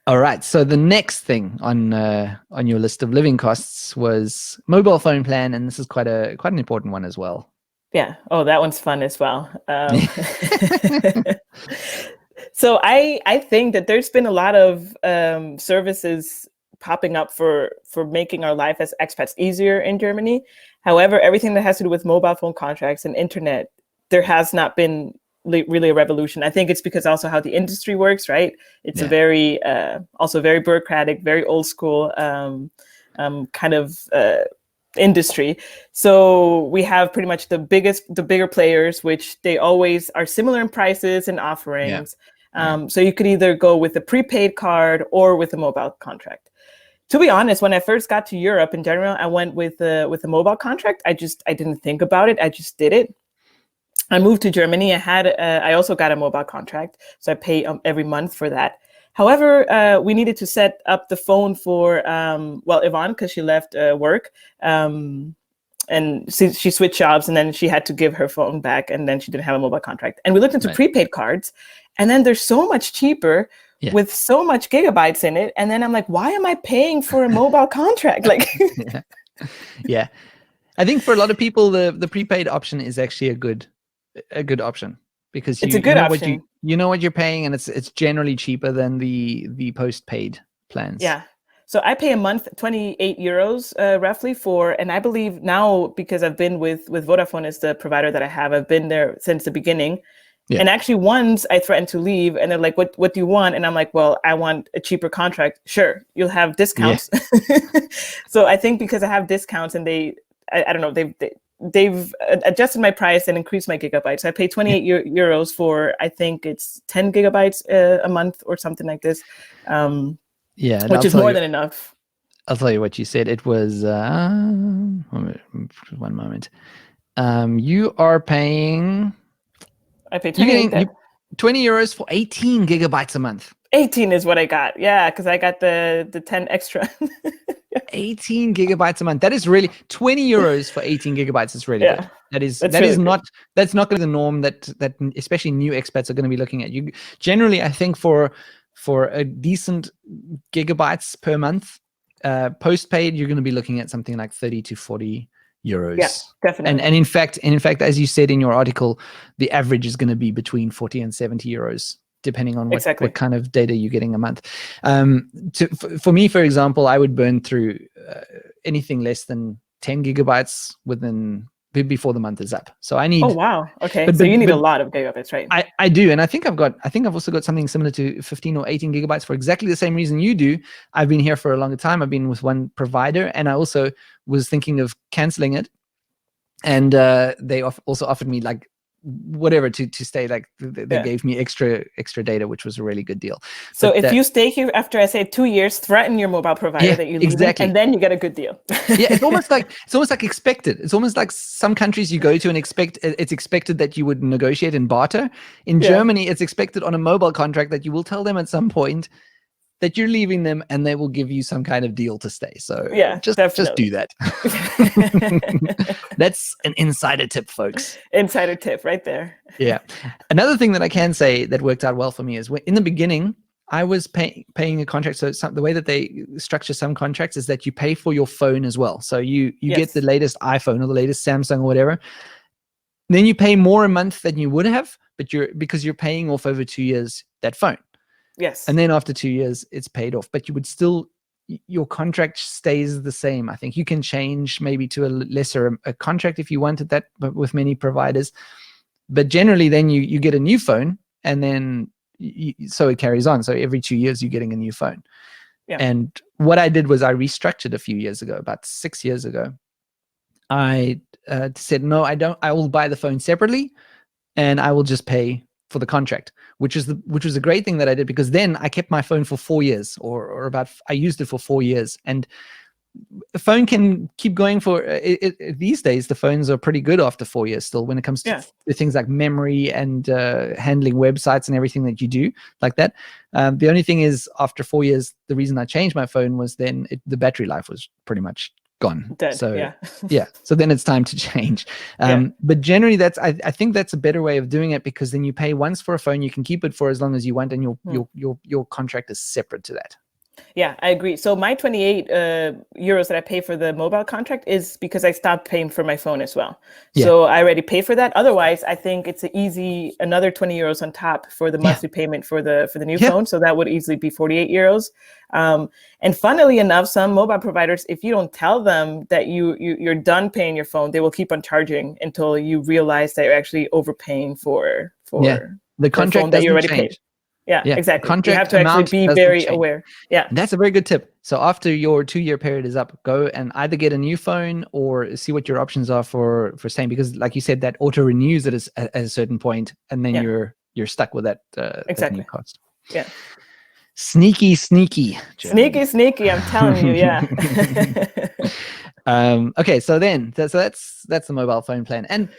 All right. So the next thing on your list of living costs was mobile phone plan, and this is quite an important one as well. Yeah. Oh, that one's fun as well. So I think that there's been a lot of services popping up for making our life as expats easier in Germany. However, everything that has to do with mobile phone contracts and internet, there has not been really a revolution. I think it's because also how the industry works, right? It's a Yeah. very also very bureaucratic, very old school kind of industry. So we have pretty much the bigger players, which they always are similar in prices and Yeah. offerings. So you could either go with a prepaid card or with a mobile contract. To be honest, when I first got to Europe in general, I went with a mobile contract. I didn't think about it. I just did it. I moved to Germany. I also got a mobile contract, so I pay every month for that. However, we needed to set up the phone for Yvonne, because she left work, and she switched jobs, and then she had to give her phone back, and then she didn't have a mobile contract. And we looked into prepaid cards, and then they're so much cheaper with so much gigabytes in it. And then I'm like, why am I paying for a mobile contract? Like, yeah. I think for a lot of people, the prepaid option is actually a good option, because it's a good know option. you know what you're paying, and it's generally cheaper than the postpaid plans. Yeah. So I pay a month 28 euros roughly for, and I believe now, because I've been with Vodafone as the provider that I have, I've been there since the beginning. Yeah. And actually once I threatened to leave, and they're like, what do you want? And I'm like, well, I want a cheaper contract. Sure, you'll have discounts. Yeah. So I think because I have discounts, and I don't know, they've adjusted my price and increased my gigabytes. So I pay 28 euros for, I think it's 10 gigabytes a month or something like this. Which is more than enough. I'll tell you what you said. It was, one moment. You are paying... I pay 20 euros for 18 gigabytes a month. 18 is what I got. Yeah, because I got the 10 extra. 18 gigabytes a month. That is really 20 euros for 18 gigabytes is really good. That's not going to be the norm that especially new expats are going to be looking at. You generally, I think for a decent gigabytes per month, postpaid, you're going to be looking at something like 30 to 40 euros. Yeah, definitely. And in fact, as you said in your article, the average is going to be between 40 and 70 euros, depending on what kind of data you're getting a month. For me, for example, I would burn through anything less than 10 gigabytes before the month is up. So I need... Oh, wow. Okay. So you need a lot of gigabytes, right? I do. And I think I've also got something similar to 15 or 18 gigabytes for exactly the same reason you do. I've been here for a longer time. I've been with one provider, and I also was thinking of canceling it. And they also offered me like whatever to stay. Like they gave me extra data, which was a really good deal. So if you stay here after, I say 2 years, threaten your mobile provider that you leave, and then you get a good deal. Yeah, it's almost like expected. It's almost like some countries you go to and it's expected that you would negotiate and barter. In Germany, it's expected on a mobile contract that you will tell them at some point that you're leaving them, and they will give you some kind of deal to stay. So just do that. That's an insider tip, folks. Insider tip right there. Yeah. Another thing that I can say that worked out well for me is in the beginning, I was paying a contract. So the way that they structure some contracts is that you pay for your phone as well. So you get the latest iPhone or the latest Samsung or whatever. Then you pay more a month than you would have, because you're paying off over 2 years that phone. Yes. And then after 2 years, it's paid off. But you would still, your contract stays the same. I think you can change maybe to a lesser a contract if you wanted that, but with many providers. But generally, then you get a new phone, and then so it carries on. So every 2 years, you're getting a new phone. Yeah. And what I did was I restructured a few years ago, about 6 years ago. I said, no, I don't. I will buy the phone separately, and I will just pay for the contract, which was a great thing that I did, because then I kept my phone for 4 years, or I used it for 4 years. And the phone can keep going for these days. The phones are pretty good after 4 years still, when it comes to things like memory and handling websites and everything that you do like that. The only thing is, after 4 years, the reason I changed my phone was then the battery life was pretty much gone. Dead. So Yeah. yeah, so then it's time to change. But generally, I think that's a better way of doing it, because then you pay once for a phone, you can keep it for as long as you want, and your contract is separate to that. Yeah, I agree. So my 28 euros that I pay for the mobile contract is because I stopped paying for my phone as well. So I already pay for that. Otherwise, I think it's another 20 euros on top for the monthly payment for the new phone. So that would easily be 48 euros. And funnily enough, some mobile providers, if you don't tell them that you're done paying your phone, they will keep on charging until you realize that you're actually overpaying for the contract that you already change. paid. Yeah, exactly. You Contract have to actually be very aware. Yeah. And that's a very good tip. So after your 2-year period is up, go and either get a new phone or see what your options are for staying, because like you said, that auto renews it at a certain point, and then you're stuck with that that new cost. Yeah. Sneaky. Germany. Sneaky, I'm telling you, yeah. Okay, so that's the mobile phone plan, and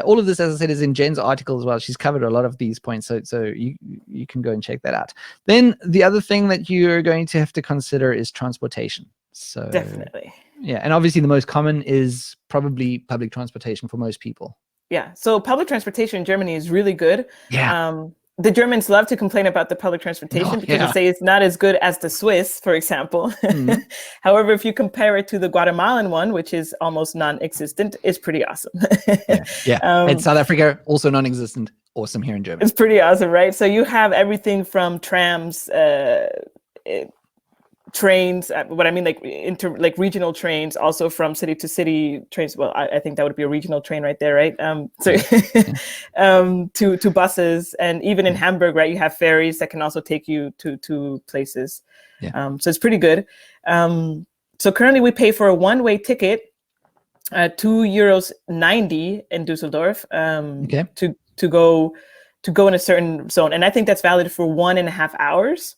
all of this, as I said, is in Jen's article as well. She's covered a lot of these points, so you can go and check that out. Then the other thing that you're going to have to consider is transportation. So definitely, yeah, and obviously the most common is probably public transportation for most people. Yeah, so public transportation in Germany is really good. Yeah. The Germans love to complain about the public transportation because they say it's not as good as the Swiss, for example. However, if you compare it to the Guatemalan one, which is almost non-existent, it's pretty awesome. And South Africa, also non-existent. Awesome here in Germany. It's pretty awesome, right? So you have everything from trams, trains, what I mean, like regional trains, also from city to city trains. Well, I think that would be a regional train right there, right? To buses, and even in Hamburg, right, you have ferries that can also take you to places. So it's pretty good. So currently we pay for a one-way ticket, €2.90 in Dusseldorf, to go in a certain zone, and I think that's valid for 1.5 hours.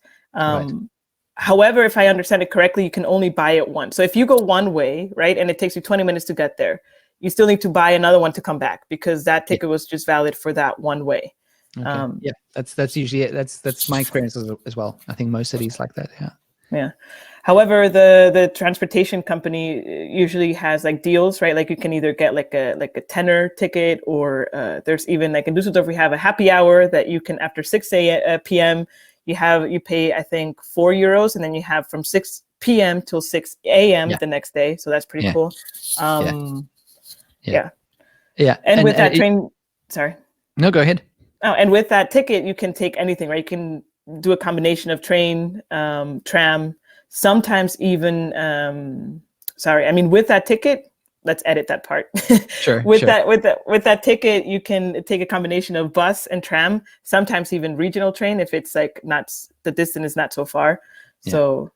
However, if I understand it correctly, you can only buy it once. So if you go one way, right, and it takes you 20 minutes to get there, you still need to buy another one to come back, because that ticket was just valid for that one way. That's usually it. That's my experience as well. I think most cities like that. Yeah. However, the transportation company usually has like deals, right? Like you can either get like a tenner ticket, or there's even like in Dusseldorf we have a happy hour that you can, after 6 p.m. you pay, I think, €4, and then you have from 6 p.m. till 6 a.m. the next day. So that's pretty cool. And with that train, sorry. No, go ahead. Oh, and with that ticket, you can take anything, right? You can do a combination of train, tram, sometimes even, with that ticket, let's edit that part. With that ticket, you can take a combination of bus and tram, sometimes even regional train if it's like the distance is not so far. So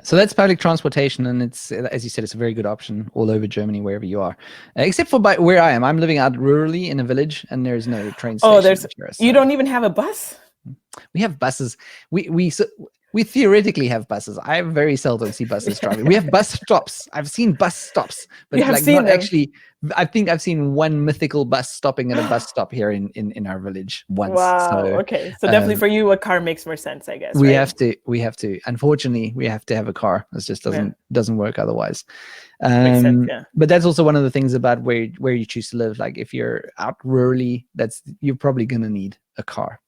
so that's public transportation, and it's, as you said, it's a very good option all over Germany, wherever you are, except for where I am. I'm living out rurally in a village, and there's no train station. You don't even have a bus? We have buses. We theoretically have buses. I very seldom see buses driving. We have bus stops. I've seen bus stops, but not actually. I think I've seen one mythical bus stopping at a bus stop here in our village once. Wow. So, okay. So definitely for you, a car makes more sense, I guess. We have to. Unfortunately, we have to have a car. It just doesn't work otherwise. Makes sense, But that's also one of the things about where you choose to live. Like if you're out rurally, you're probably gonna need a car.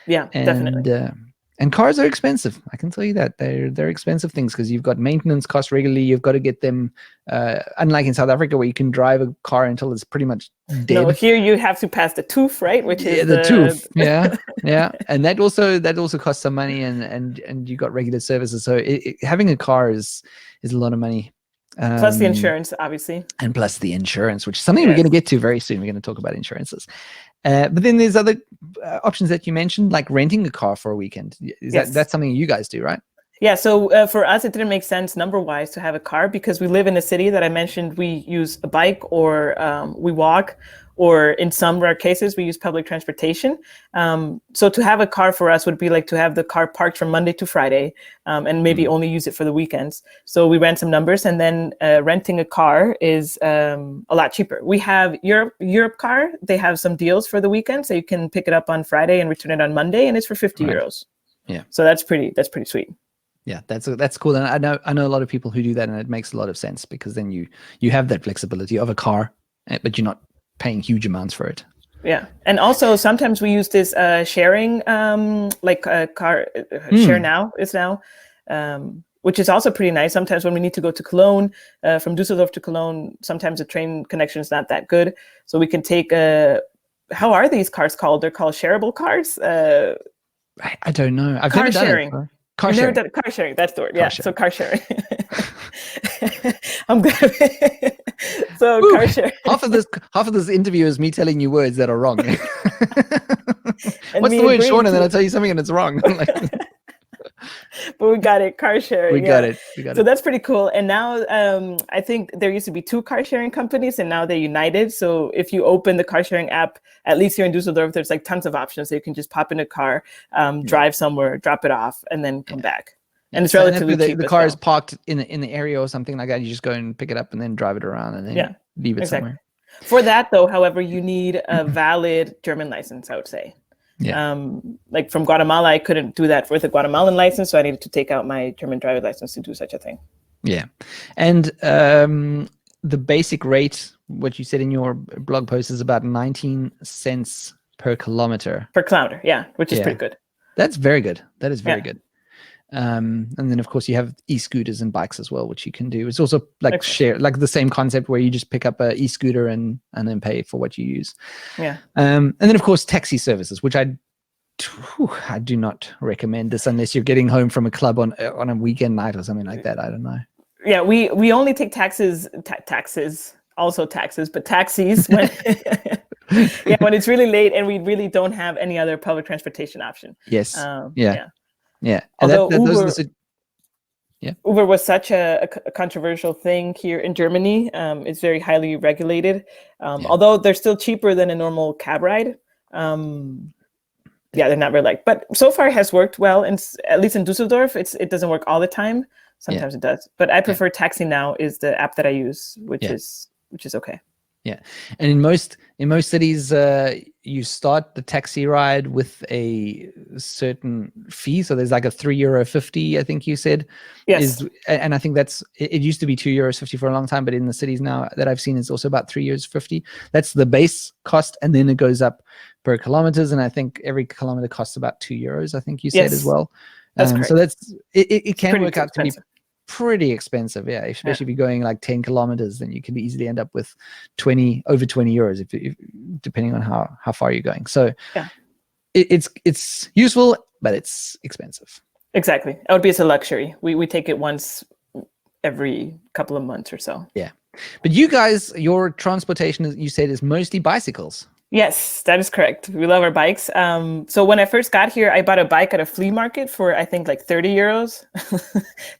Yeah, definitely. And cars are expensive. I can tell you that they're expensive things, because you've got maintenance costs regularly. You've got to get them. Unlike in South Africa, where you can drive a car until it's pretty much dead. No, here you have to pass the tooth, right? Which is the tooth. Yeah. And that also costs some money, and you got regular services. So having a car is a lot of money. Plus the insurance, obviously. And plus the insurance, which is something we're going to get to very soon. We're going to talk about insurances. But then there's other options that you mentioned, like renting a car for a weekend. That's something you guys do, right? Yeah, so for us, it didn't make sense number-wise to have a car, because we live in a city that I mentioned. We use a bike, or we walk, or in some rare cases, we use public transportation. So to have a car for us would be like to have the car parked from Monday to Friday, and maybe only use it for the weekends. So we ran some numbers, and then renting a car is a lot cheaper. We have Europe Car. They have some deals for the weekend, so you can pick it up on Friday and return it on Monday, and it's for €50. Yeah. So that's pretty sweet. Yeah, that's cool, and I know a lot of people who do that, and it makes a lot of sense because then you have that flexibility of a car, but you're not paying huge amounts for it. Yeah, and also sometimes we use this sharing, like a car share now is now, which is also pretty nice. Sometimes when we need to go to Cologne, from Düsseldorf to Cologne, sometimes the train connection is not that good, so we can take how are these cars called? They're called shareable cars. I don't know. I've car never done sharing. it. Car sharing. Never done car sharing. That's the word. Yeah. Sharing. So car sharing. I'm good. So Ooh, car sharing. Half of this interview is me telling you words that are wrong. What's me the word, Sean? And then to I tell you something and it's wrong. But we got it. Car sharing. We got it. So that's pretty cool. And now I think there used to be 2 car sharing companies, and now they're united. So if you open the car sharing app, at least here in Düsseldorf, there's like tons of options. So you can just pop in a car, drive somewhere, drop it off, and then come back. And it's relatively cheap. The car is parked in the area or something like that. You just go and pick it up and then drive it around and then leave it somewhere. For that, though, however, you need a valid German license, I would say. Yeah. Like from Guatemala, I couldn't do that with a Guatemalan license, so I needed to take out my German driver's license to do such a thing. Yeah. And the basic rate, what you said in your blog post, is about 19 cents per kilometer. Per kilometer, yeah, which is pretty good. That's very good. That is very good. And then of course you have e-scooters and bikes as well, which you can do. It's also like share, like the same concept where you just pick up a e-scooter and then pay for what you use. Yeah. And then of course taxi services, which I do not recommend this unless you're getting home from a club on a weekend night or something like that. I don't know. Yeah, we only take taxis, but taxis when when it's really late and we really don't have any other public transportation option. Yes. Yeah. Although Uber was such a controversial thing here in Germany. It's very highly regulated. Although they're still cheaper than a normal cab ride. They're not really liked. But so far it has worked well. And at least in Düsseldorf, it doesn't work all the time. Sometimes it does. But I prefer Taxi Now is the app that I use, which is okay. Yeah, and in most cities, you start the taxi ride with a certain fee. So there's like a €3.50, I think you said. Yes. And I think it used to be €2.50 for a long time, but in the cities now that I've seen, it's also about €3.50. That's the base cost, and then it goes up per kilometers. And I think every kilometer costs about €2. I think you said as well. That's correct. So it can work out to be pretty expensive, especially if you're going like 10 kilometers, then you can easily end up with over €20 if depending on how far you're going. So it's useful, but it's expensive. Exactly. It would be as a luxury. We take it once every couple of months or so. Yeah, but you guys, your transportation, you said, is mostly bicycles. Yes, that is correct. We love our bikes. So when I first got here, I bought a bike at a flea market for, I think, like €30.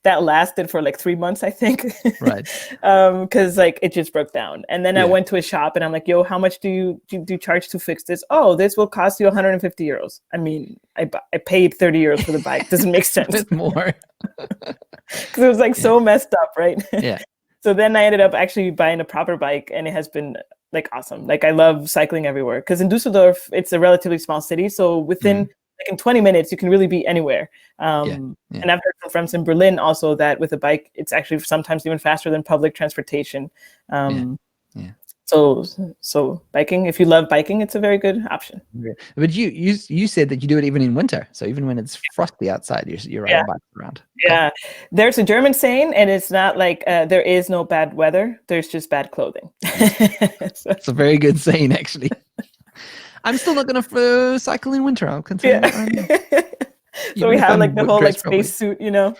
That lasted for like 3 months, I think. Right. Because like it just broke down. And then I went to a shop and I'm like, yo, how much do you charge to fix this? Oh, this will cost you €150. I mean, I paid €30 for the bike. Doesn't make sense. A bit more. Because it was like so messed up, right? Yeah. So then I ended up actually buying a proper bike, and it has been like awesome. Like I love cycling everywhere because in Düsseldorf, it's a relatively small city. So within like in 20 minutes, you can really be anywhere. And I've heard from friends in Berlin also that with a bike, it's actually sometimes even faster than public transportation. So biking, if you love biking, it's a very good option. But you said that you do it even in winter. So even when it's frosty outside, you're riding bikes around. Yeah. There's a German saying, and it's not like there is no bad weather. There's just bad clothing. That's a very good saying, actually. I'm still not going to cycle in winter. I'll continue. So we have like the whole like space suit, you know?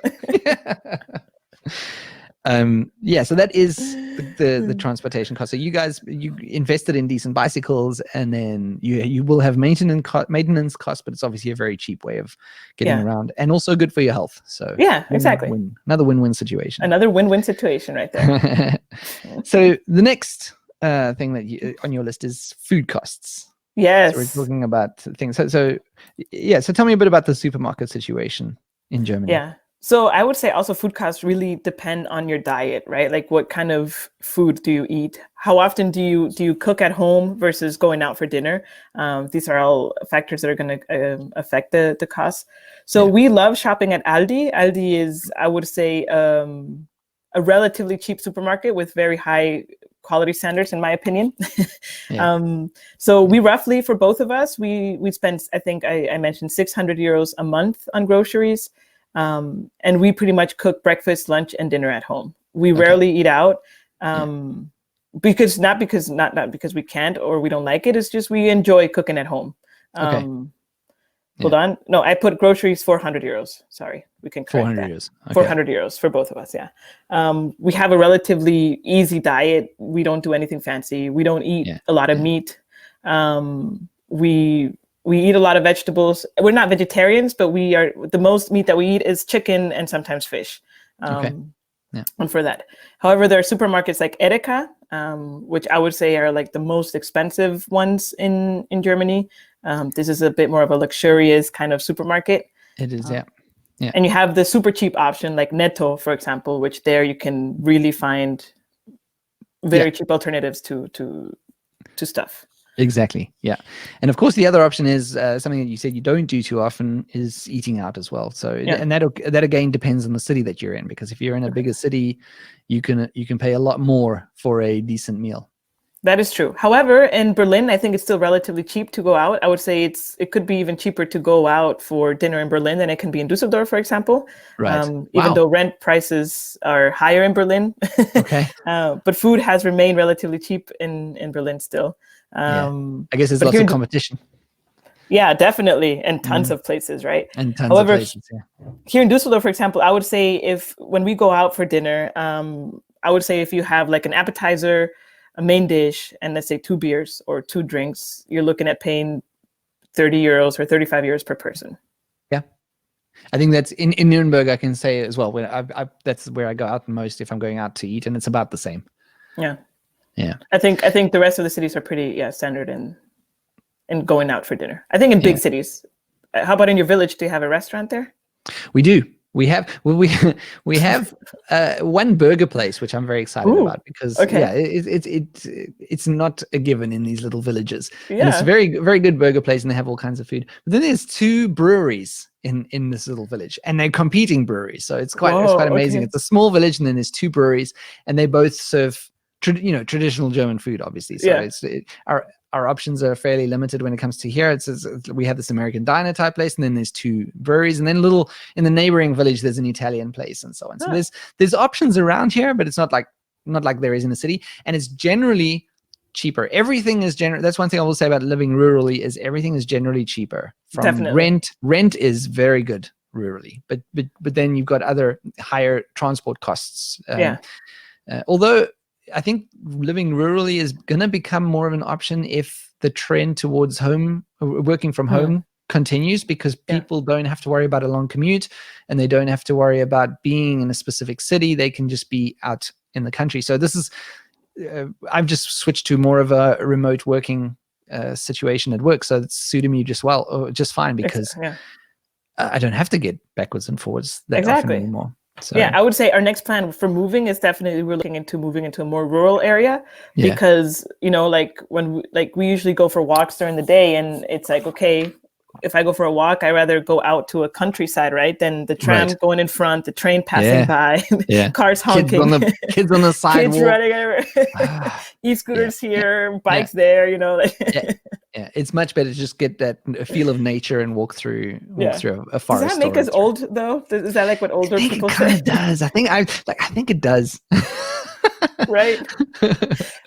So that is the transportation cost. So you guys, you invested in decent bicycles, and then you will have maintenance costs, but it's obviously a very cheap way of getting around, and also good for your health. So exactly. Another win-win situation. Another win-win situation right there. So the next thing that on your list is food costs. Yes. So we're talking about things. So tell me a bit about the supermarket situation in Germany. Yeah. So I would say also food costs really depend on your diet, right? Like what kind of food do you eat? How often do you cook at home versus going out for dinner? These are all factors that are going to affect the cost. So Yeah. we love shopping at Aldi. Aldi is, I would say, a relatively cheap supermarket with very high quality standards, in my opinion. Yeah. So we roughly, for both of us, we spend, I think I mentioned 600 euros a month on groceries. And we pretty much cook breakfast, lunch, and dinner at home. We rarely eat out, because not because we can't or we don't like it. It's just we enjoy cooking at home. Hold on. No, I put groceries 400 euros. Sorry, we can correct 400 that. euros. Okay. 400 euros for both of us. Yeah. We have a relatively easy diet. We don't do anything fancy. We don't eat a lot of meat. We eat a lot of vegetables. We're not vegetarians, but the most meat that we eat is chicken and sometimes fish. And for that. However, there are supermarkets like Edeka, which I would say are like the most expensive ones in Germany. This is a bit more of a luxurious kind of supermarket. It is, yeah. And you have the super cheap option like Netto, for example, which there you can really find very cheap alternatives to stuff. Exactly. Yeah. And of course, the other option is something that you said you don't do too often is eating out as well. So, and that again depends on the city that you're in, because if you're in a bigger city, you can pay a lot more for a decent meal. That is true. However, in Berlin, I think it's still relatively cheap to go out. I would say it could be even cheaper to go out for dinner in Berlin than it can be in Düsseldorf, for example. Right. Even though rent prices are higher in Berlin. Okay. But food has remained relatively cheap in Berlin still. I guess there's lots of competition. Yeah, definitely. And tons of places, right? And tons of places, here in Düsseldorf, for example, I would say when we go out for dinner, I would say if you have like an appetizer, a main dish, and let's say 2 beers or 2 drinks, you're looking at paying 30 euros or 35 euros per person. Yeah. I think that's in Nuremberg, I can say as well. That's where I go out the most if I'm going out to eat, and it's about the same. Yeah. Yeah. I think the rest of the cities are pretty standard in going out for dinner. I think in big cities. How about in your village? Do you have a restaurant there? We do. We have one burger place, which I'm very excited about, because it's not a given in these little villages. And it's a very, very good burger place, and they have all kinds of food. But then there's 2 breweries in this little village, and they're competing breweries. So it's quite amazing. Okay. It's a small village, and then there's 2 breweries, and they both serve traditional German food, obviously. So our options are fairly limited when it comes to here. We have this American diner type place, and then there's 2 breweries, and then in the neighboring village there's an Italian place, and so on. So there's options around here, but it's not like there is in the city, and it's generally cheaper. Everything is that's one thing I will say about living rurally, is everything is generally cheaper. From Definitely. Rent is very good rurally, but then you've got other higher transport costs. Although I think living rurally is going to become more of an option if the trend towards working from home continues, because people don't have to worry about a long commute, and they don't have to worry about being in a specific city. They can just be out in the country. So this is, I've just switched to more of a remote working situation at work. So it's suited me just fine, because I don't have to get backwards and forwards that often anymore. So. Yeah, I would say our next plan for moving is definitely we're looking into moving into a more rural area, because like when we usually go for walks during the day, and it's like, okay, if I go for a walk, I rather go out to a countryside, right? Than the tram going in front, the train passing by, cars honking, kids on the sidewalk, kids running everywhere, e-scooters here, bikes there, Yeah, it's much better to just get that feel of nature and walk through a forest. Does that make us old though? Is that like what older people say? It kind of does. I think it does. Right.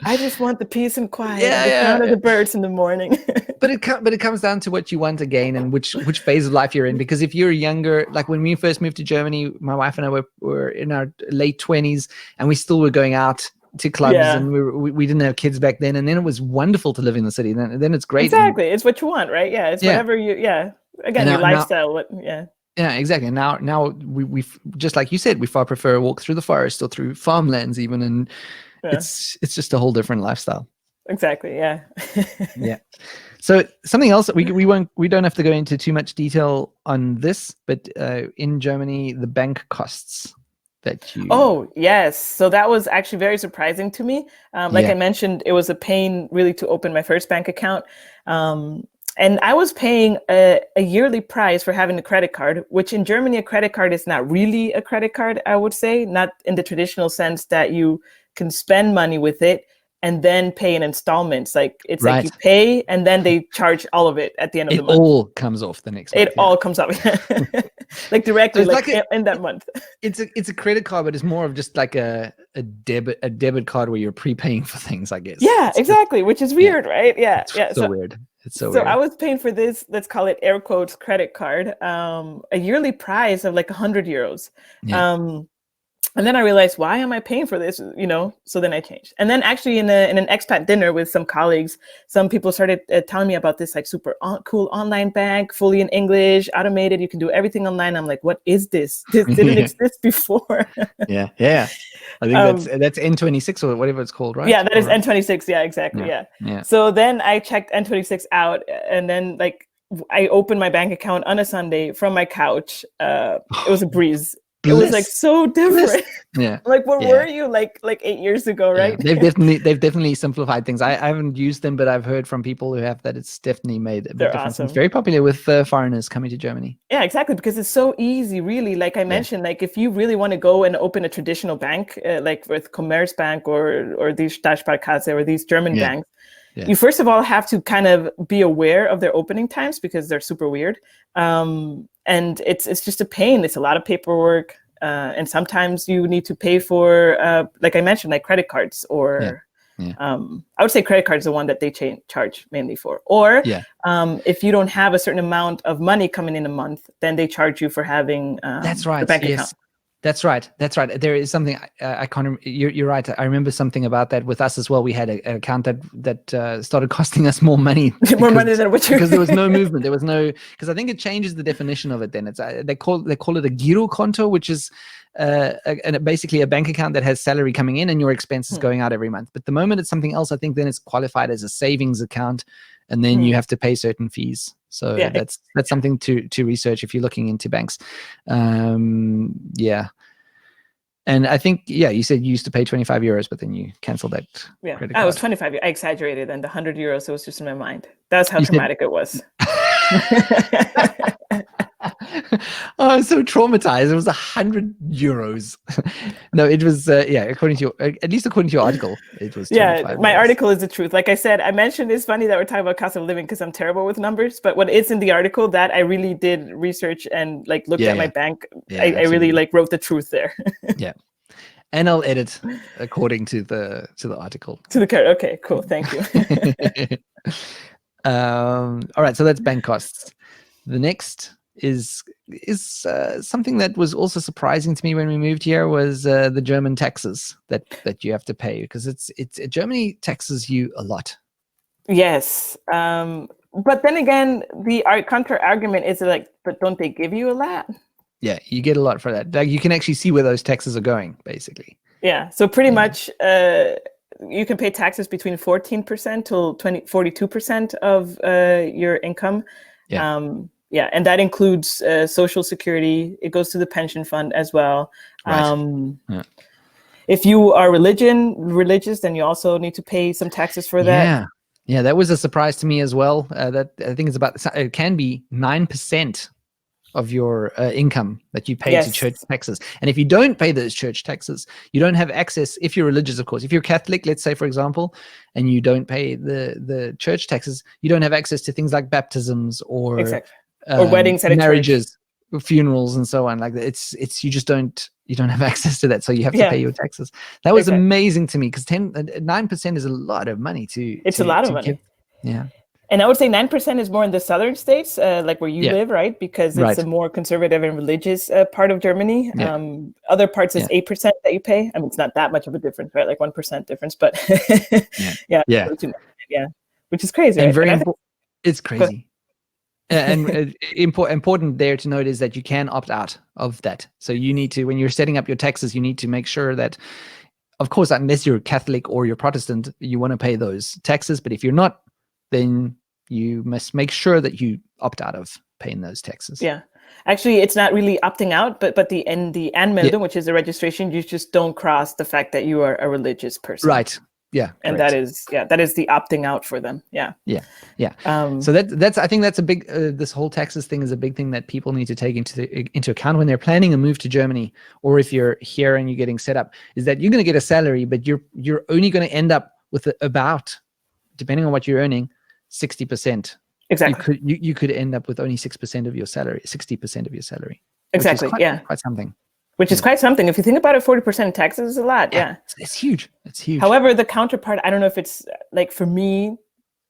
I just want the peace and quiet. The sound of the birds in the morning. But it comes down to what you want again, and which phase of life you're in. Because if you're younger, like when we first moved to Germany, my wife and I were in our late 20s, and we still were going out to clubs, and we didn't have kids back then, and then it was wonderful to live in the city. Then it's great. Exactly, it's what you want, right? Yeah, it's whatever you. Yeah, again, your lifestyle. Yeah, exactly. And now we just like you said, we far prefer a walk through the forest or through farmlands even, and it's just a whole different lifestyle. Exactly. Yeah. Yeah. So something else that we don't have to go into too much detail on this, but in Germany, the bank costs that you. Oh, yes. So that was actually very surprising to me. Like I mentioned, it was a pain really to open my first bank account. And I was paying a yearly price for having a credit card, which in Germany, a credit card is not really a credit card, I would say, not in the traditional sense that you can spend money with it and then pay in installments. Like it's like you pay and then they charge all of it at the end of the month. It all comes off the next month. It all comes off like directly, so like in that month. It's a credit card, but it's more of just like a debit card where you're prepaying for things, I guess. Yeah, exactly, which is weird, right? Yeah, it's so weird. It's so So weird. I was paying for this, let's call it air quotes, credit card, a yearly price of like 100 euros. And then I realized, why am I paying for this? So then I changed. And then actually in an expat dinner with some colleagues, some people started telling me about this like super cool online bank, fully in English, automated. You can do everything online. I'm like, what is this? This didn't exist before. Yeah. I think that's N26 or whatever it's called, right? Yeah, that is N26. Yeah, exactly. Yeah. So then I checked N26 out, and then like I opened my bank account on a Sunday from my couch. It was a breeze. It was like so different. Yeah. Like, where were you like 8 years ago, right? Yeah. They've definitely simplified things. I haven't used them, but I've heard from people who have that it's definitely made a big difference. Awesome. It's very popular with foreigners coming to Germany. Yeah, exactly, because it's so easy, really. Like I mentioned, like if you really want to go and open a traditional bank, like with Commerzbank or these Staatsparkasse or these German banks, you first of all have to kind of be aware of their opening times because they're super weird. And it's just a pain. It's a lot of paperwork. And sometimes you need to pay for, like I mentioned, like credit cards or I would say credit cards are the one that they charge mainly for. Or if you don't have a certain amount of money coming in a month, then they charge you for having That's right. the bank account. That's right. There is something I can't. You're right. I remember something about that with us as well. We had an account that started costing us more money. More money than what because there was no movement. There was no, because I think it changes the definition of it. Then it's they call it a Girokonto, which is basically a bank account that has salary coming in and your expenses going out every month. But the moment it's something else, I think then it's qualified as a savings account, and then you have to pay certain fees. So that's something to research if you're looking into banks. And I think, you said you used to pay 25 euros, but then you canceled that. Yeah, I was 25. I exaggerated, and the 100 euros, it was just in my mind. That's how traumatic it was. Oh, I was so traumatized. It was 100 euros. No, it was, according to at least according to your article, it was 25 my euros. article is the truth. Like I said, I mentioned it's funny that we're talking about cost of living because I'm terrible with numbers, but what is in the article that I really did research and like looked at my bank, I really like wrote the truth there. Yeah. And I'll edit according to the article. To the card. Okay, cool. Thank you. All right, so that's bank costs. The next is something that was also surprising to me when we moved here was the German taxes that you have to pay, because it's Germany taxes you a lot. Yes, but then again, the counter argument is like, but don't they give you a lot? Yeah, you get a lot for that. Like you can actually see where those taxes are going, basically. Yeah, so pretty much you can pay taxes between 14% till 42% of your income. Yeah, and that includes Social Security. It goes to the pension fund as well. Right. If you are religious, then you also need to pay some taxes for that. Yeah, that was a surprise to me as well. That I think it can be 9% of your income that you pay to church taxes. And if you don't pay those church taxes, you don't have access. If you're religious, of course, if you're Catholic, let's say, for example, and you don't pay the church taxes, you don't have access to things like baptisms or weddings at marriages, funerals, and so on. Like that. It's you just don't have access to that, so you have to pay your taxes. That was amazing to me, because 9% is a lot of money It's a lot of money. Yeah. And I would say 9% is more in the southern states, like where you live, right? Because it's a more conservative and religious part of Germany. Other parts is 8% that you pay. I mean, it's not that much of a difference, right? Like 1% difference, but which is crazy. And right? It's crazy. And important there to note is that you can opt out of that. So you need to, when you're setting up your taxes, you need to make sure that, of course, unless you're Catholic or you're Protestant, you want to pay those taxes. But if you're not, then you must make sure that you opt out of paying those taxes. Yeah. Actually, it's not really opting out, but the Anmeldung, which is the registration, you just don't cross the fact that you are a religious person. Right. Yeah. And correct. that is the opting out for them. Yeah. Yeah. So that's I think that's a big this whole taxes thing is a big thing that people need to take into account when they're planning a move to Germany, or if you're here and you're getting set up, is that you're going to get a salary, but you're only going to end up with about, depending on what you're earning, 60%. Exactly. You could end up with only 6% of your salary, 60% of your salary. Exactly. Quite something. Which is quite something. If you think about it, 40% taxes is a lot. Yeah. It's huge. It's huge. However, the counterpart, I don't know if it's like, for me,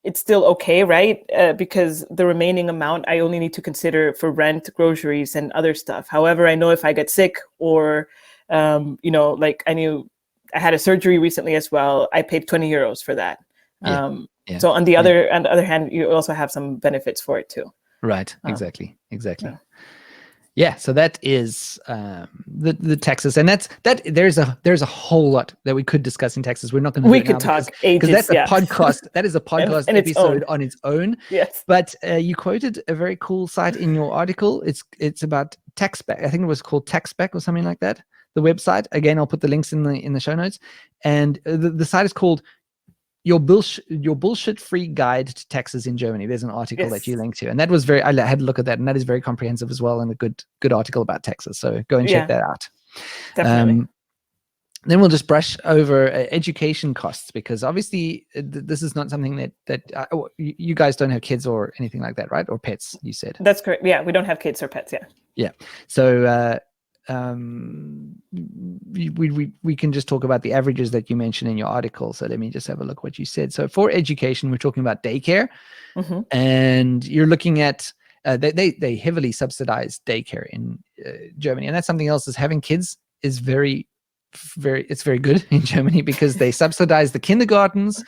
it's still okay, right? Because the remaining amount I only need to consider for rent, groceries, and other stuff. However, I know if I get sick or, like I had a surgery recently as well, I paid 20 euros for that. So on the other hand, you also have some benefits for it too. Right. Exactly. Yeah. So that is the taxes, and that there's a whole lot that we could discuss in taxes. We're not going to. We could talk ages. Because that's a podcast. That is a podcast episode on its own. Yes. But you quoted a very cool site in your article. It's about TaxBack. I think it was called TaxBack or something like that. The website. Again, I'll put the links in the show notes. And the site is called Your Bullshit-Free Guide to Taxes in Germany. There's an article that you linked to, and that was I had a look at that, and that is very comprehensive as well, and a good article about taxes. So go and check that out. Definitely. Then we'll just brush over education costs, because obviously this is not something that you guys don't have kids or anything like that, right? Or pets, you said. That's correct. Yeah, we don't have kids or pets. Yeah. Yeah. So we can just talk about the averages that you mentioned in your article. So let me just have a look what you said. So for education, we're talking about daycare, and you're looking at they heavily subsidize daycare in Germany, and that's something else. Is having kids is very good in Germany, because they subsidize the kindergartens,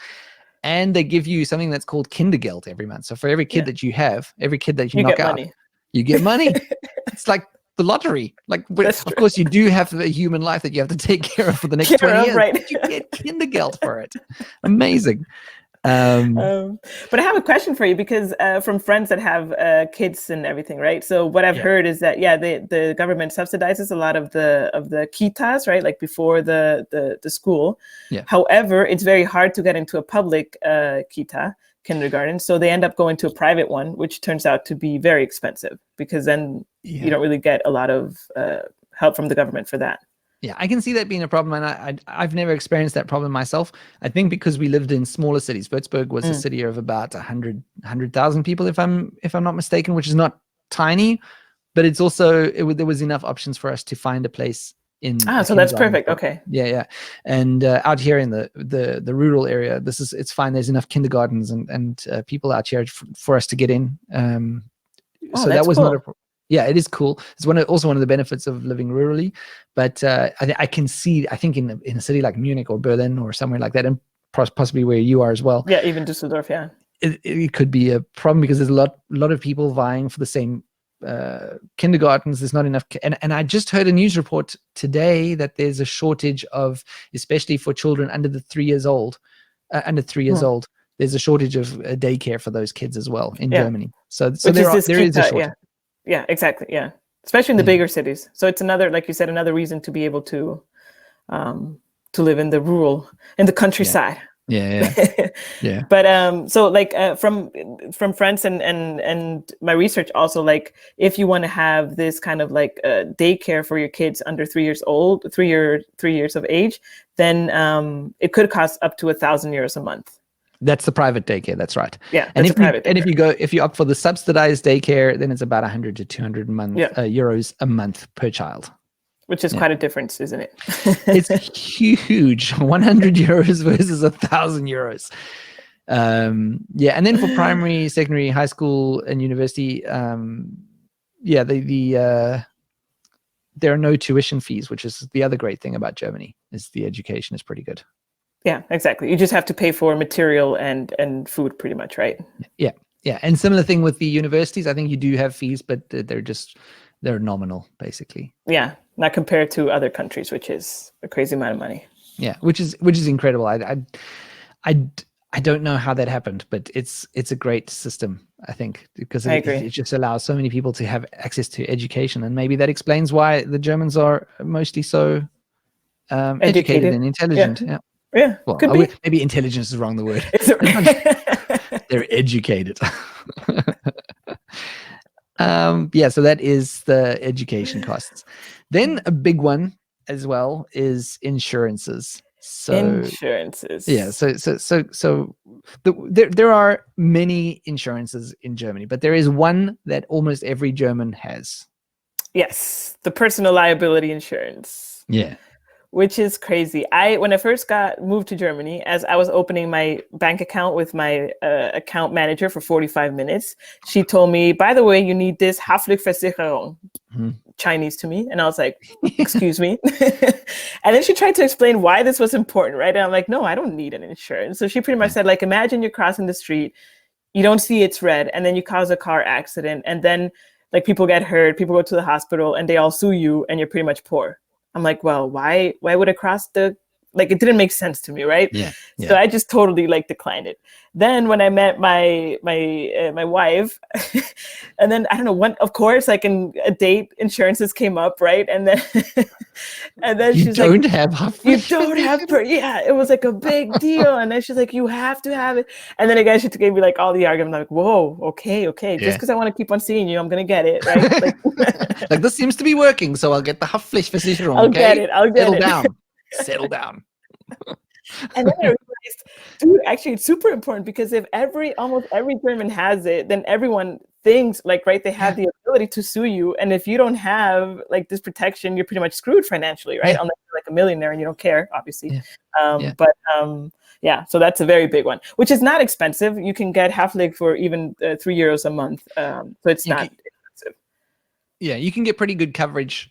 and they give you something that's called Kindergeld every month. So for every kid that you have, every kid that you knock out, you get money. It's like the lottery. Like, of course, you do have a human life that you have to take care of for the next 20 years. Right. But you get Kindergeld for it. Amazing. But I have a question for you, because from friends that have kids and everything, right? So what I've heard is that the government subsidizes a lot of the kitas, right? Like before the school. Yeah. However, it's very hard to get into a public kindergarten, so they end up going to a private one, which turns out to be very expensive, because then you don't really get a lot of help from the government for that. Yeah, I can see that being a problem, and I've never experienced that problem myself. I think because we lived in smaller cities. Würzburg was a city of about 100,000 people, if I'm not mistaken, which is not tiny, but it's also there was enough options for us to find a place in. So that's perfect. Okay. Yeah. And out here in the rural area, it's fine. There's enough kindergartens and people out here for us to get in. So that was not a problem. Yeah, it is cool. It's also one of the benefits of living rurally. But I can see, I think in a city like Munich or Berlin or somewhere like that, and possibly where you are as well. Yeah, even Düsseldorf, yeah. It could be a problem, because there's a lot of people vying for the same kindergartens. There's not enough. And I just heard a news report today that there's a shortage of, especially for children under 3 years old, there's a shortage of daycare for those kids as well in Germany. So there is a shortage. Yeah, exactly. Yeah, especially in the bigger cities. So it's another, like you said, another reason to be able to live in the countryside. Yeah. But so like from friends and my research also, like if you want to have this kind of like daycare for your kids under 3 years old, 3 years of age, then it could cost up to 1,000 euros a month. That's the private daycare. That's right. Yeah, and if you opt for the subsidized daycare, then it's about 100 to 200 euros a month per child. Which is quite a difference, isn't it? It's huge. 100 euros versus 1,000 euros. And then for primary, secondary, high school, and university, there are no tuition fees, which is the other great thing about Germany. Is the education is pretty good. Yeah, exactly. You just have to pay for material and food, pretty much, right? Yeah. And similar thing with the universities. I think you do have fees, but they're nominal, basically. Yeah, not compared to other countries, which is a crazy amount of money. Yeah, which is incredible. I don't know how that happened, but it's a great system, I think, because I it agree. just allows so many people to have access to education, and maybe that explains why the Germans are mostly so educated Educated. and Yeah. intelligent. Yeah. Yeah. Well, Could be. maybe intelligence is wrong the word. Is it? They're educated. Yeah, so that is the education costs. Then a big one as well is insurances. So yeah, Insurances. there are many insurances in Germany, but there is one that almost every German has. Yes, the personal liability insurance. Yeah. Which is crazy. When I first moved to Germany, as I was opening my bank account with my account manager for 45 minutes, she told me, by the way, you need this Haftpflichtversicherung, Chinese to me. And I was like, excuse me. And then she tried to explain why this was important, right? And I'm like, no, I don't need an insurance. So she pretty much said, like, imagine you're crossing the street, you don't see it's red, and then you cause a car accident, and then like people get hurt, people go to the hospital, and they all sue you, and you're pretty much poor. I'm like, well, why would I cross the, like, it didn't make sense to me, right? Yeah. So I just totally like declined it. Then when I met my wife, and then I don't know, of course, like in a date, insurances came up, right? And then she's like, you don't have, yeah, it was like a big deal. And then she's like, you have to have it. And then again, she gave me like all the argument. I'm like, whoa, okay, just because I want to keep on seeing you, I'm gonna get it, right? Like this seems to be working, so I'll get the Haftpflichtversicherung. I'll get it. Settle down. And then I realized, dude, actually, it's super important, because if almost every German has it, then everyone thinks like, right, they have the ability to sue you. And if you don't have like this protection, you're pretty much screwed financially, right? Unless you're like a millionaire and you don't care, obviously. But so that's a very big one, which is not expensive. You can get Haftpflicht for even €3 a month. So it's not expensive. Yeah, you can get pretty good coverage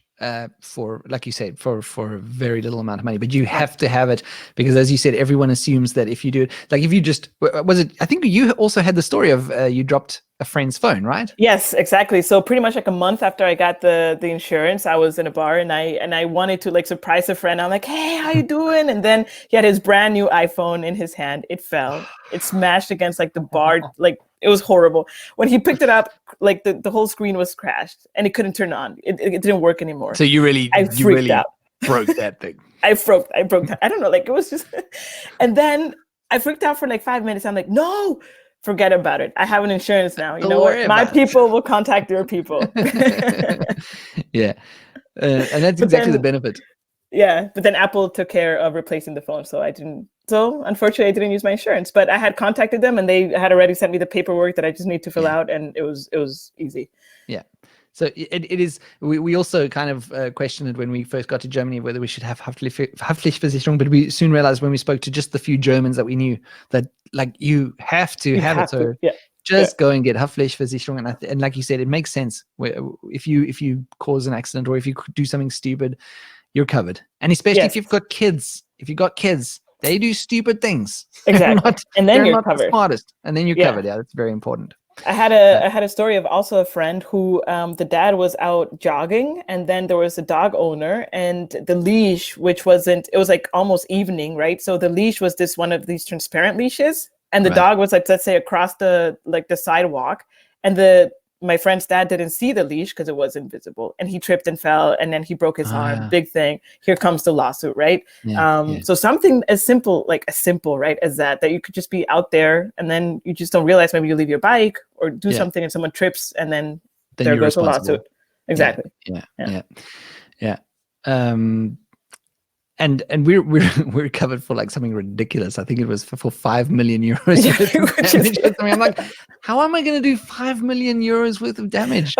for, like you said, for a very little amount of money, but you have to have it, because as you said, everyone assumes that if you do it, like if you just, I think you also had the story of you dropped a friend's phone, right? Yes, exactly. So pretty much like a month after I got the insurance, I was in a bar, and I wanted to like surprise a friend. I'm like, hey, how you doing? And then he had his brand new iPhone in his hand. It fell. It smashed against like the bar. Like, it was horrible. When he picked it up, like the whole screen was crashed and it couldn't turn on. It didn't work anymore. So you really out. Broke that thing. I broke that. I don't know. Like, it was just, and then I freaked out for like 5 minutes. I'm like, no, forget about it. I have an insurance now. You know what? My people will contact your people. Yeah. And that's exactly the benefit. Yeah, but then Apple took care of replacing the phone, so unfortunately I didn't use my insurance, but I had contacted them and they had already sent me the paperwork that I just need to fill out, and it was easy. Yeah. So it is, we also kind of questioned it when we first got to Germany, whether we should have Haftpflichtversicherung, but we soon realized when we spoke to just the few Germans that we knew that like you have to have it. So just go and get Haftpflichtversicherung. And like you said, it makes sense. If you cause an accident or if you do something stupid, you're covered. And especially if you've got kids, they do stupid things. Exactly. And then you're covered. The smartest. And then you're covered. Yeah, that's very important. I had a story of also a friend who the dad was out jogging, and then there was a dog owner, and the leash, it was like almost evening, right? So the leash was one of these transparent leashes, and the dog was like, let's say, across the sidewalk, and my friend's dad didn't see the leash because it was invisible, and he tripped and fell, and then he broke his arm. Big thing. Here comes the lawsuit, right? So something as simple, right, as that you could just be out there, and then you just don't realize, maybe you leave your bike or do something and someone trips, and then there goes the lawsuit. Exactly. Yeah. And we're covered for like something ridiculous. I think it was for 5 million euros. I'm like, how am I going to do 5 million euros worth of damage?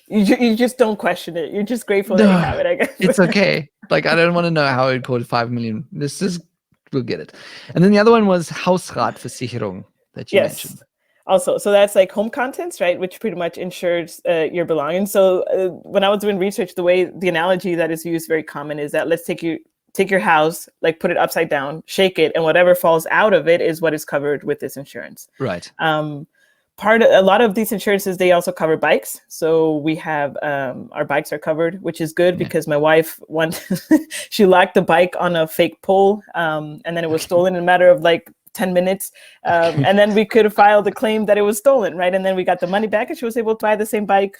You just don't question it. You're just grateful that you have it, I guess. It's okay. Like, I don't want to know how it cost 5 million. We'll get it. And then the other one was Hausratversicherung that you mentioned. Also, so that's like home contents, right? Which pretty much insures your belongings. So when I was doing research, the analogy that is used very common is that let's take your house, like put it upside down, shake it, and whatever falls out of it is what is covered with this insurance. Right. A lot of these insurances, they also cover bikes. So we have our bikes are covered, which is good because my wife she locked the bike on a fake pole, and then it was stolen in a matter of like 10 minutes. And then we could file the claim that it was stolen, right? And then we got the money back, and she was able to buy the same bike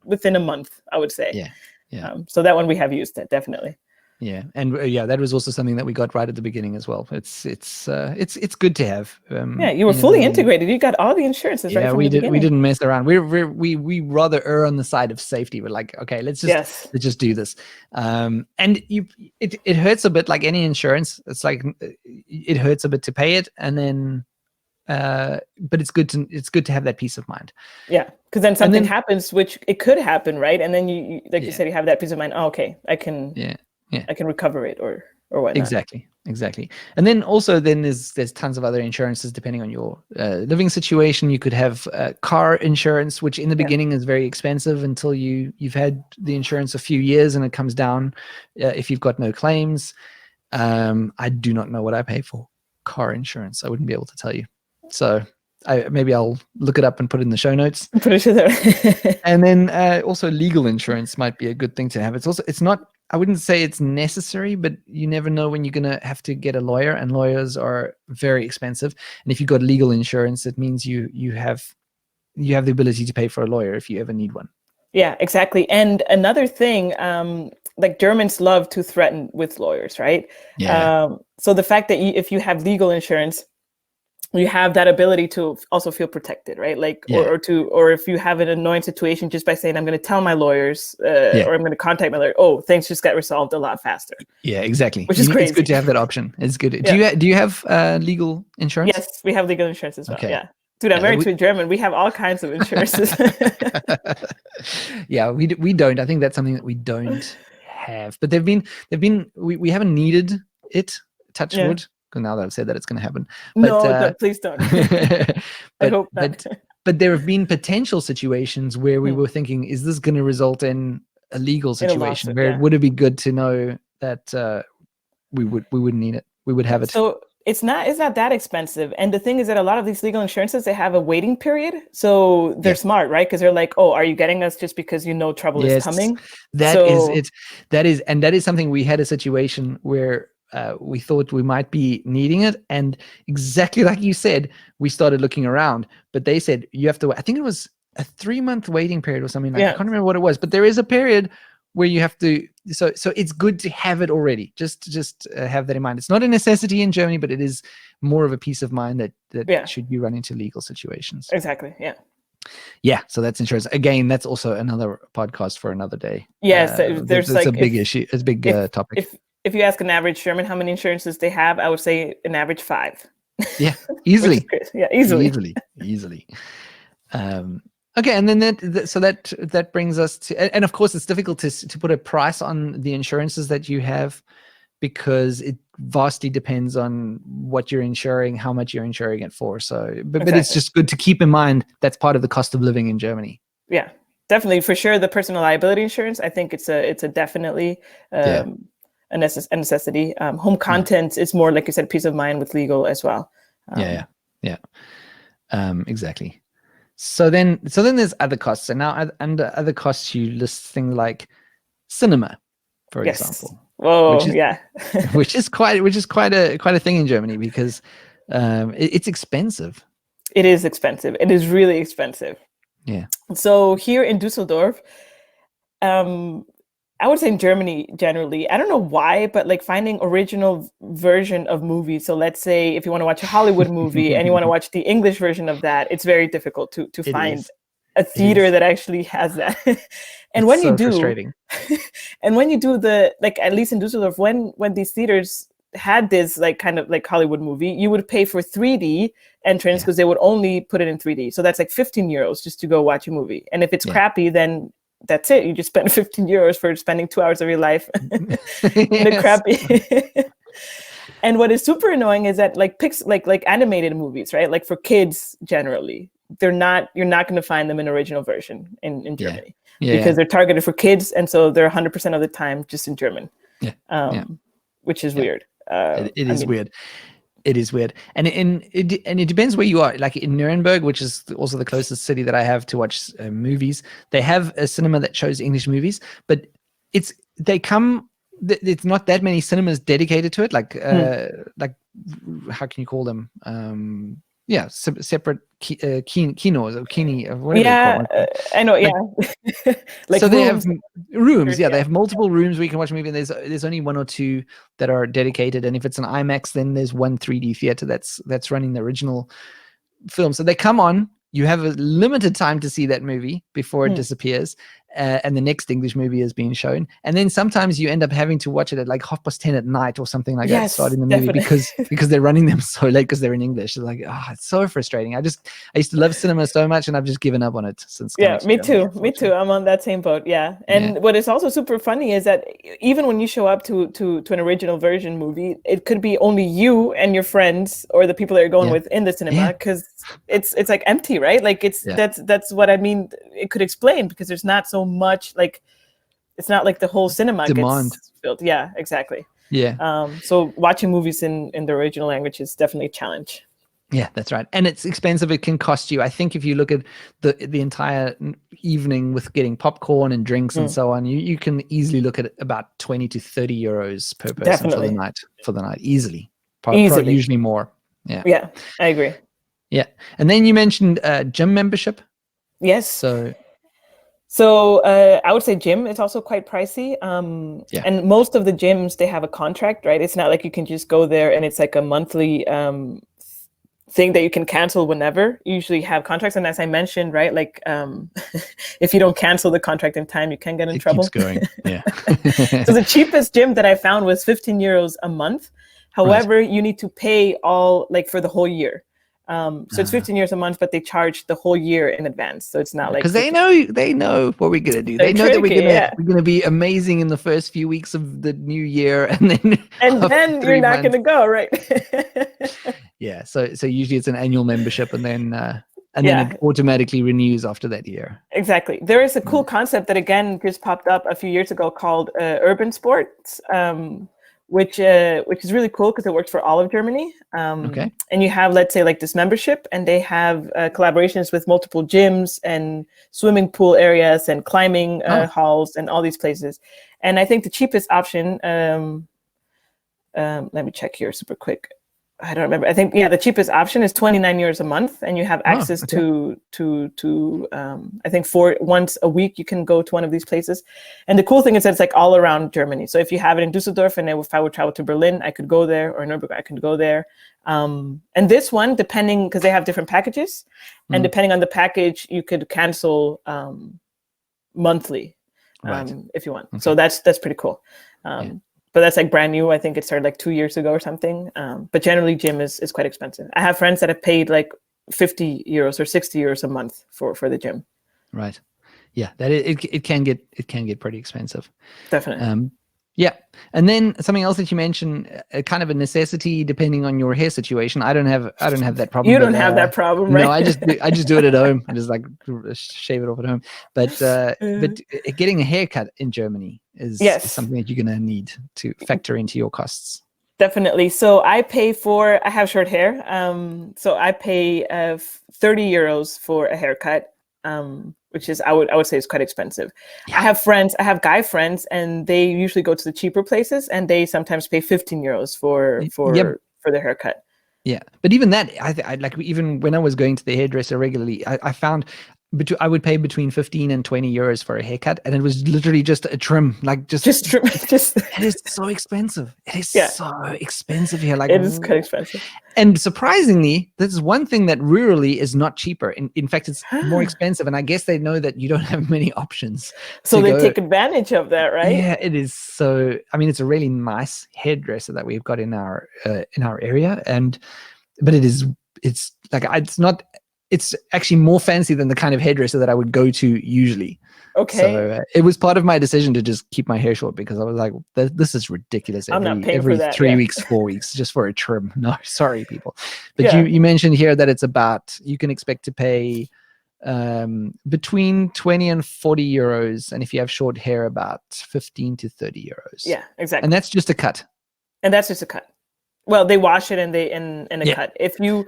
within a month, I would say. Yeah. So that one we have used, that definitely. Yeah, and that was also something that we got right at the beginning as well. It's good to have. You were fully integrated. You got all the insurances right from the beginning. We didn't mess around. We rather err on the side of safety. We're like, okay, let's just do this. And it hurts a bit, like any insurance. It's like it hurts a bit to pay it, and then but it's good to have that peace of mind. Yeah, because then something happens, which it could happen, right? And then you like you said, you have that peace of mind. Oh, okay, I can I can recover it or whatnot. Exactly. And then also there's tons of other insurances depending on your living situation. You could have car insurance, which in the beginning is very expensive until you've had the insurance a few years, and it comes down if you've got no claims. I do not know what I pay for car insurance. I wouldn't be able to tell you. So maybe I'll look it up and put it in the show notes. Pretty sure that. And then also legal insurance might be a good thing to have. It's not, I wouldn't say it's necessary, but you never know when you're going to have to get a lawyer, and lawyers are very expensive. And if you've got legal insurance, it means you have the ability to pay for a lawyer if you ever need one. Yeah, exactly. And another thing, like Germans love to threaten with lawyers, right? Yeah. So the fact that if you have legal insurance, you have that ability to also feel protected, right? Like, or if you have an annoying situation, just by saying, I'm going to tell my lawyers, or I'm going to contact my lawyer, things just got resolved a lot faster. Yeah, exactly. Which is crazy. It's good to have that option. It's good. Do you have legal insurance? Yes, we have legal insurance as well. Okay. Yeah. Dude, I'm married to a German. We have all kinds of insurances. Yeah, we don't. I think that's something that we don't have. But we haven't needed it, touch wood. Because now that I've said that, it's going to happen. But, please don't. I hope not. But there have been potential situations where we were thinking, is this going to result in a legal situation? Would it be good to know that we wouldn't need it? We would have it. So it's not that expensive. And the thing is that a lot of these legal insurances, they have a waiting period. So they're smart, right? Because they're like, are you getting us just because you know trouble is coming? That is something. We had a situation where we thought we might be needing it, and exactly like you said, we started looking around, but they said you have to, I think it was a 3-month waiting period or something. I can't remember what it was, but there is a period where you have to, so it's good to have it already. Just have that in mind. It's not a necessity in Germany, but it is more of a peace of mind that should you run into legal situations. Exactly. Yeah, so that's insurance. Again, that's also another podcast for another day. Yes, there's like a big issue. It's a big topic. If you ask an average German how many insurances they have, I would say an average 5. Yeah, easily. Easily. Okay, and then that brings us to, and of course it's difficult to put a price on the insurances that you have, because it vastly depends on what you're insuring, how much you're insuring it for. So, but it's just good to keep in mind that's part of the cost of living in Germany. Yeah, definitely, for sure. The personal liability insurance, I think it's a definitely. A necessity. Home contents is more, like you said, peace of mind with legal as well. Exactly. So then there's other costs, and now under other costs you list things like cinema, for example. Whoa, which is quite a thing in Germany, because it's expensive. It is expensive. It is really expensive. Yeah. So here in Dusseldorf, I would say in Germany generally, I don't know why, but like finding original version of movies. So let's say if you want to watch a Hollywood movie and you want to watch the English version of that, it's very difficult to find a theater that actually has that. And when you do, frustrating. And when you do at least in Dusseldorf, when these theaters had this like kind of like Hollywood movie, you would pay for 3D entrance because they would only put it in 3D. So that's like 15 euros just to go watch a movie. And if it's crappy, then that's it. You just spend 15 euros for spending 2 hours of your life in a crappy. And what is super annoying is that like animated movies, right? Like for kids generally, you're not going to find them in original version in Germany because they're targeted for kids, and so they're 100% of the time just in German. Which is weird. It is weird. It is weird, and it depends where you are. Like in Nuremberg, which is also the closest city that I have to watch movies, they have a cinema that shows English movies, but they come it's not that many cinemas dedicated to it. Like how can you call them? Separate kinos or kini, whatever you call them. I know. Yeah, like so they rooms. have rooms. Yeah, Yeah. they have multiple rooms where you can watch a movie. And there's only 1 or 2 that are dedicated. And if it's an IMAX, then there's one 3D theater that's running the original film. So they come on. You have a limited time to see that movie before it disappears, and the next English movie is being shown. And then sometimes you end up having to watch it at like 10:30 at night or something like that, starting the movie because they're running them so late because they're in English. It's like, it's so frustrating. I used to love cinema so much, and I've just given up on it since. Yeah, me too. Me too. I'm on that same boat. Yeah. And what is also super funny is that even when you show up to an original version movie, it could be only you and your friends or the people that you're going with in the cinema, because it's like empty, right? Like that's what I mean. It could explain, because there's not so much, like, it's not like the whole cinema gets filled. Yeah, exactly. Yeah. So watching movies in the original language is definitely a challenge. Yeah, that's right. And it's expensive. It can cost you, I think, if you look at the entire evening with getting popcorn and drinks and so on, you can easily look at about 20 to 30 euros per person for the night. Easily. Usually more. Yeah. Yeah, I agree. Yeah. And then you mentioned gym membership. Yes. So I would say gym is also quite pricey. And most of the gyms, they have a contract, right? It's not like you can just go there and it's like a monthly thing that you can cancel whenever. You usually have contracts. And as I mentioned, right, like if you don't cancel the contract in time, you can get in trouble. Keeps going. Yeah. So the cheapest gym that I found was 15 euros a month. However, you need to pay all, like, for the whole year. So it's 15 euros a month, but they charge the whole year in advance. So it's not like, because they know what we're gonna do. They know that we're gonna be amazing in the first few weeks of the new year, and then you're not gonna go, right? Yeah. So usually it's an annual membership, and then it automatically renews after that year. Exactly. There is a cool concept that again just popped up a few years ago called urban sports. Which is really cool because it works for all of Germany. And you have, let's say, like this membership, and they have collaborations with multiple gyms and swimming pool areas and climbing halls and all these places. And I think the cheapest option, let me check here super quick. I don't remember. I think, the cheapest option is 29 euros a month, and you have access to I think once a week you can go to one of these places. And the cool thing is that it's like all around Germany. So if you have it in Düsseldorf, and if I would travel to Berlin, I could go there, or Nuremberg, I could go there. And this one, depending, because they have different packages, and depending on the package, you could cancel monthly if you want. Okay. So that's pretty cool. But that's like brand new. I think it started like 2 years ago or something. But generally, gym is quite expensive. I have friends that have paid like 50 euros or 60 euros a month for the gym. Right. Yeah, that it can get pretty expensive. Definitely. Yeah. And then something else that you mentioned, kind of a necessity depending on your hair situation. I don't have that problem. You don't have that problem, right? No, I just do it at home. I just like shave it off at home. But getting a haircut in Germany is something that you're gonna need to factor into your costs. Definitely. So I have short hair. So I pay 30 euros for a haircut. Which is I would say is quite expensive. Yeah. I have guy friends, and they usually go to the cheaper places, and they sometimes pay 15 euros for their haircut. Yeah, but even that, I like, even when I was going to the hairdresser regularly, I found I would pay between 15 and 20 euros for a haircut, and it was literally just a trim, like just trim. It is so expensive. It is so expensive here. Like, it is quite expensive. And surprisingly, this is one thing that rurally is not cheaper. In fact, it's more expensive. And I guess they know that you don't have many options. So they take advantage of that, right? Yeah, it is. So, I mean, it's a really nice hairdresser that we've got in our area, but it's actually more fancy than the kind of hairdresser that I would go to usually. Okay. So it was part of my decision to just keep my hair short, because I was like, this is ridiculous. I'm not paying every for that, 3 weeks, 4 weeks, just for a trim. No, sorry, people. But you mentioned here that it's you can expect to pay between 20 and 40 euros. And if you have short hair, about 15 to 30 euros. Yeah, exactly. And that's just a cut. Well, they wash it and a cut. If you...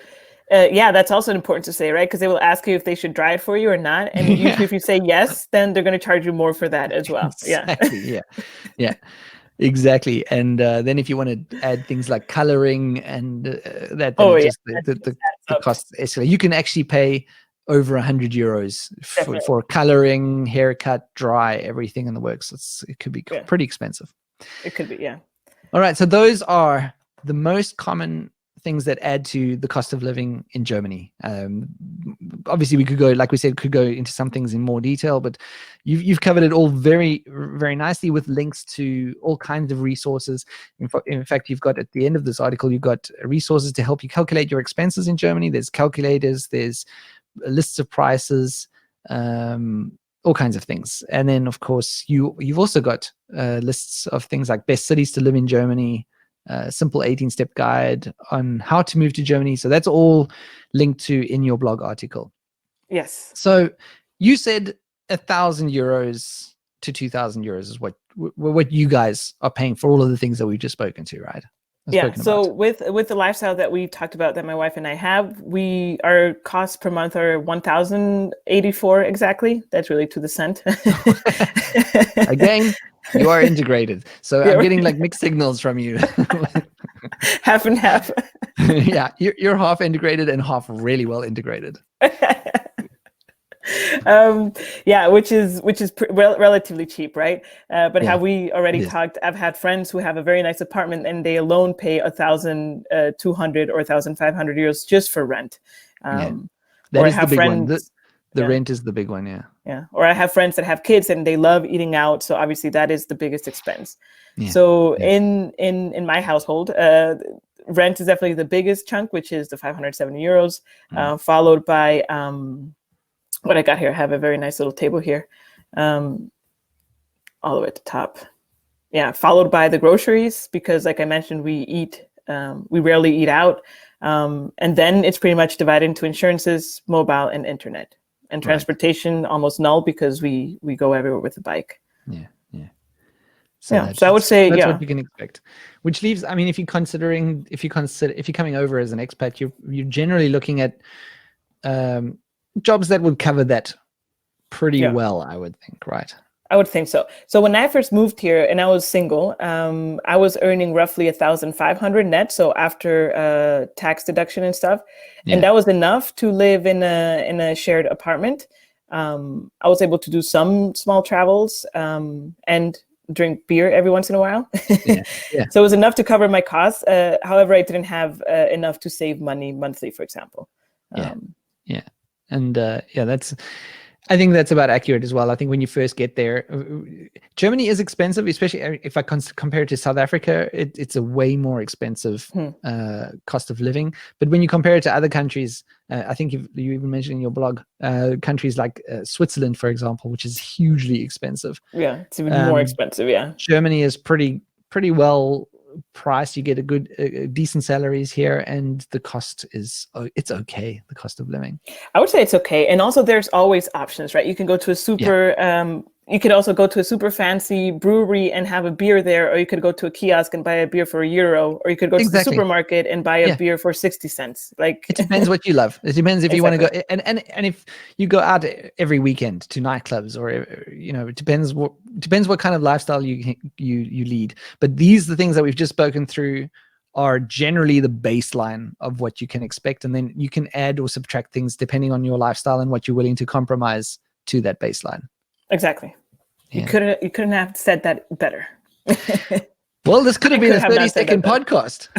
that's also important to say, right? Because they will ask you if they should dry it for you or not. And usually if you say yes, then they're going to charge you more for that as well. Exactly. Yeah. Exactly. And then if you want to add things like coloring and that, then Oh it yeah, just that just the adds up. costs escalate. You can actually pay over €100 Definitely. for coloring, haircut, dry, everything in the works. It could be Yeah, pretty expensive. it could be. Yeah. All right. So those are the most common things that add to the cost of living in Germany. Obviously, we could go, like we said, could go into some things in more detail, but you've covered it all very, very nicely with links to all kinds of resources. In fact, you've got at the end of this article, you've got resources to help you calculate your expenses in Germany. There's calculators, there's lists of prices, all kinds of things. And then, of course, you've also got lists of things like best cities to live in Germany, simple 18-step guide on how to move to Germany. So that's all linked to in your blog article. Yes. So you said €1,000 to €2,000 is what you guys are paying for all of the things that we've just spoken to, right? Yeah. So with the lifestyle that we talked about that my wife and I have, our costs per month are 1,084 exactly. That's really to the cent. Again, you are integrated. So I'm getting like mixed signals from you. Half and half. Yeah, you're half integrated and half really well integrated. Yeah, which is relatively cheap, right? But Yeah, have we already talked? I've had friends who have a very nice apartment and they alone pay 1,200 or 1,500 euros just for rent. That is the big one. The rent is the big one. Yeah. Yeah. Or I have friends that have kids and they love eating out, so obviously that is the biggest expense. Yeah. So in my household, rent is definitely the biggest chunk, which is the 570 euros, followed by what I got here. I have a very nice little table here, all the way at the top. Yeah, followed by the groceries, because like I mentioned, we rarely eat out. And then it's pretty much divided into insurances, mobile, and internet. And transportation, almost null, because we go everywhere with a bike. Yeah. So I would say that's what you can expect. Which leaves, I mean, if you're coming over as an expat, you're generally looking at jobs that would cover that pretty well, I would think, right? I would think so. So when I first moved here and I was single, I was earning roughly 1,500 net. So after tax deduction and stuff, and that was enough to live in a shared apartment. I was able to do some small travels and drink beer every once in a while. So it was enough to cover my costs. However, I didn't have enough to save money monthly, for example. And I think that's about accurate as well. I think when you first get there, Germany is expensive, especially if I compare it to South Africa. It's a way more expensive cost of living. But when you compare it to other countries, I think you even mentioned in your blog, countries like Switzerland, for example, which is hugely expensive. Yeah, it's even more expensive. Yeah, Germany is pretty well priced. You get decent salaries here, and the cost is okay. The cost of living, I would say it's okay. And also there's always options, right? You can go to a you could also go to a super fancy brewery and have a beer there, or you could go to a kiosk and buy a beer for €1, or you could go to the supermarket and buy a beer for 60 cents. Like, it depends what you love. It depends if you want to go, and if you go out every weekend to nightclubs, or it depends what kind of lifestyle you lead. But these are the things that we've just spoken through are generally the baseline of what you can expect, and then you can add or subtract things depending on your lifestyle and what you're willing to compromise to that baseline. Exactly. You couldn't have said that better. Well, this could have been a 30-second podcast.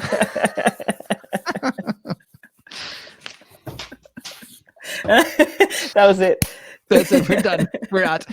That was it. That's it. We're done. We're out.